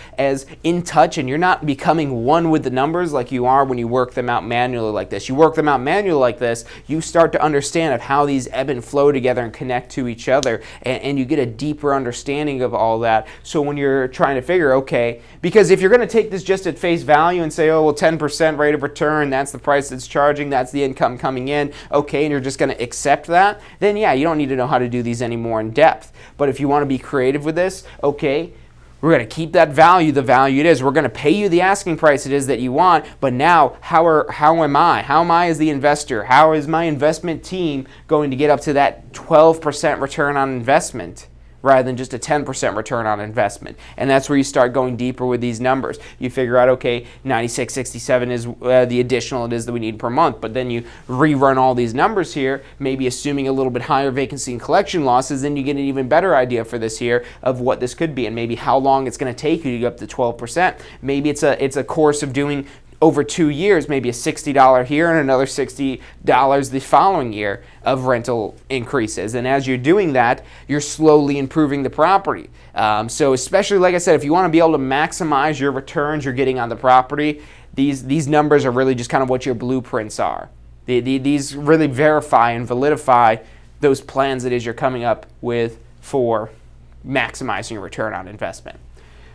in touch, and you're not becoming one with the numbers like you are when you work them out manually like this. You work them out manually like this, you start to understand of how these ebb and flow together and connect to each other, and you get a deeper understanding of all that. So when you're trying to figure, okay, because if you're going to take this just at face value and say, oh, well, 10% rate of return, that's the price it's charging, that's the income coming in, okay, and you're just going to accept that, then yeah, you don't need to know how to do these anymore in depth. But if you want to be creative with this, okay, we're going to keep that value the value it is. We're going to pay you the asking price it is that you want, but now how am I as the investor? How is my investment team going to get up to that 12% return on investment rather than just a 10% return on investment? And that's where you start going deeper with these numbers. You figure out, okay, 96.67 is the additional it is that we need per month, but then you rerun all these numbers here, maybe assuming a little bit higher vacancy and collection losses, then you get an even better idea for this here of what this could be and maybe how long it's going to take you to get up to 12%. Maybe it's a course of doing over 2 years, maybe a $60 here and another $60 the following year of rental increases. And as you're doing that, you're slowly improving the property. So especially, like I said, if you want to be able to maximize your returns you're getting on the property, these numbers are really just kind of what your blueprints are. These really verify and validify those plans it is you're coming up with for maximizing your return on investment.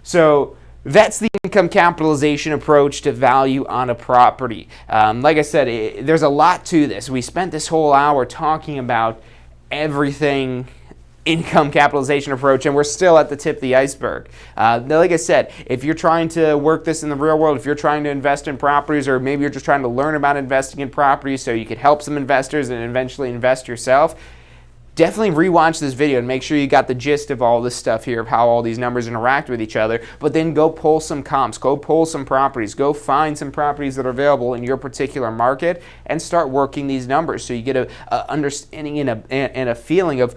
So that's the income capitalization approach to value on a property. Like I said, there's a lot to this. We spent this whole hour talking about everything income capitalization approach, and we're still at the tip of the iceberg. Like I said, if you're trying to work this in the real world, if you're trying to invest in properties, or maybe you're just trying to learn about investing in properties so you could help some investors and eventually invest yourself, definitely rewatch this video and make sure you got the gist of all this stuff here, of how all these numbers interact with each other. But then go pull some comps, go pull some properties, go find some properties that are available in your particular market and start working these numbers so you get a understanding and a feeling of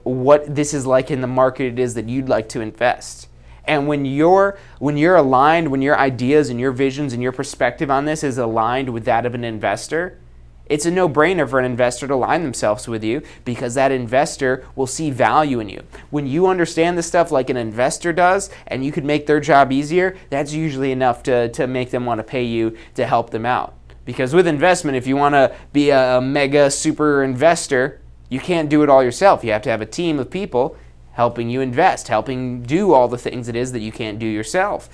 what this is like in the market it is that you'd like to invest. And when you're aligned, when your ideas and your visions and your perspective on this is aligned with that of an investor, it's a no-brainer for an investor to align themselves with you, because that investor will see value in you. When you understand this stuff like an investor does and you could make their job easier, that's usually enough to make them want to pay you to help them out. Because with investment, if you want to be a mega super investor, you can't do it all yourself. You have to have a team of people helping you invest, helping do all the things it is that you can't do yourself.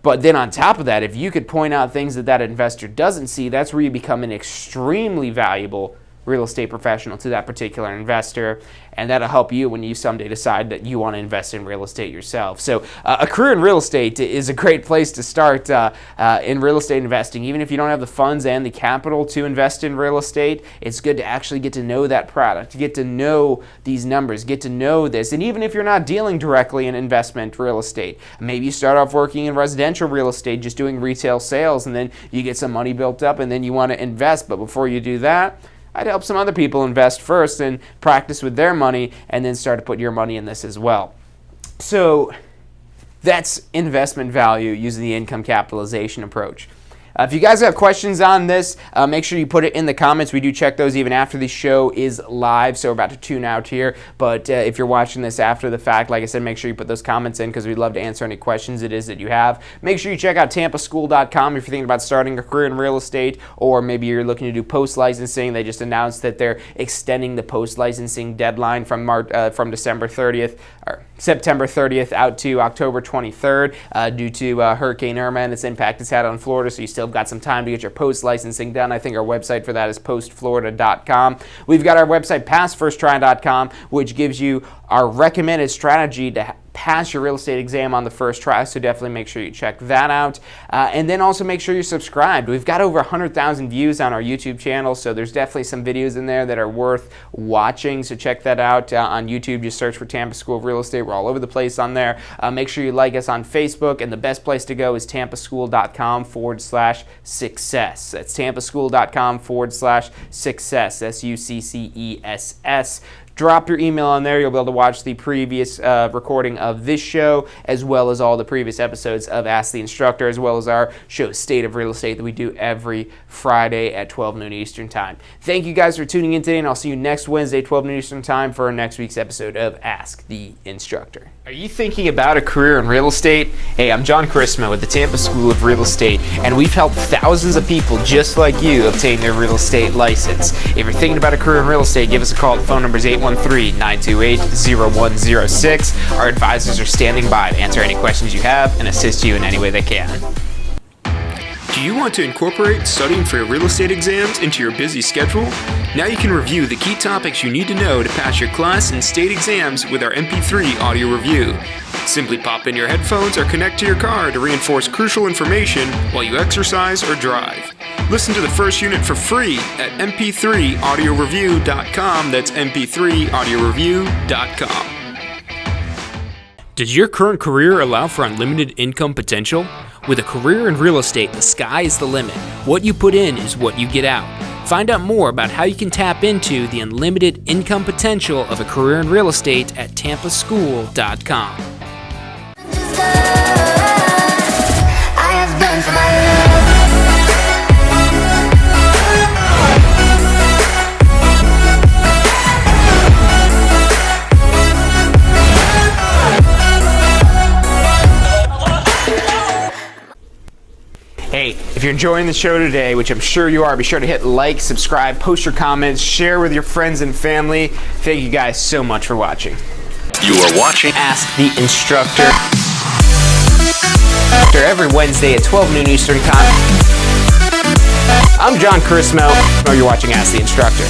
But then on top of that, if you could point out things that investor doesn't see, that's where you become an extremely valuable real estate professional to that particular investor, and that'll help you when you someday decide that you want to invest in real estate yourself. So a career in real estate is a great place to start in real estate investing. Even if you don't have the funds and the capital to invest in real estate, it's good to actually get to know that product, get to know these numbers, get to know this. And even if you're not dealing directly in investment real estate, maybe you start off working in residential real estate, just doing retail sales, and then you get some money built up and then you want to invest. But before you do that, I'd help some other people invest first and practice with their money and then start to put your money in this as well. So that's investment value using the income capitalization approach. If you guys have questions on this, make sure you put it in the comments. We do check those even after the show is live, so we're about to tune out here. But if you're watching this after the fact, like I said, make sure you put those comments in because we'd love to answer any questions it is that you have. Make sure you check out tampaschool.com if you're thinking about starting a career in real estate, or maybe you're looking to do post-licensing. They just announced that they're extending the post-licensing deadline from September 30th out to October 23rd due to Hurricane Irma and its impact it's had on Florida, so you still got some time to get your post-licensing done. I think our website for that is postflorida.com. We've got our website passfirsttry.com, which gives you our recommended strategy to pass your real estate exam on the first try, so definitely make sure you check that out. And then also make sure you're subscribed. We've got over 100,000 views on our YouTube channel, so there's definitely some videos in there that are worth watching, so check that out on YouTube. Just search for Tampa School of Real Estate. We're all over the place on there. Make sure you like us on Facebook, and the best place to go is tampaschool.com/success. That's tampaschool.com/success, SUCCESS. Drop your email on there. You'll be able to watch the previous recording of this show, as well as all the previous episodes of Ask the Instructor, as well as our show State of Real Estate that we do every Friday at 12 noon Eastern Time. Thank you guys for tuning in today, and I'll see you next Wednesday, 12 noon Eastern Time, for our next week's episode of Ask the Instructor. Are you thinking about a career in real estate? Hey, I'm John Chrisma with the Tampa School of Real Estate, and we've helped thousands of people just like you obtain their real estate license. If you're thinking about a career in real estate, give us a call. The phone number is 813-928-0106. Our advisors are standing by to answer any questions you have and assist you in any way they can. Do you want to incorporate studying for your real estate exams into your busy schedule? Now you can review the key topics you need to know to pass your class and state exams with our MP3 audio review. Simply pop in your headphones or connect to your car to reinforce crucial information while you exercise or drive. Listen to the first unit for free at mp3audioreview.com. That's mp3audioreview.com. Does your current career allow for unlimited income potential? With a career in real estate, the sky is the limit. What you put in is what you get out. Find out more about how you can tap into the unlimited income potential of a career in real estate at tampaschool.com. Hey, if you're enjoying the show today, which I'm sure you are, be sure to hit like, subscribe, post your comments, share with your friends and family. Thank you guys so much for watching. You are watching Ask the Instructor. Every Wednesday at 12 noon Eastern Time. I'm John Chrismo. You're watching Ask the Instructor.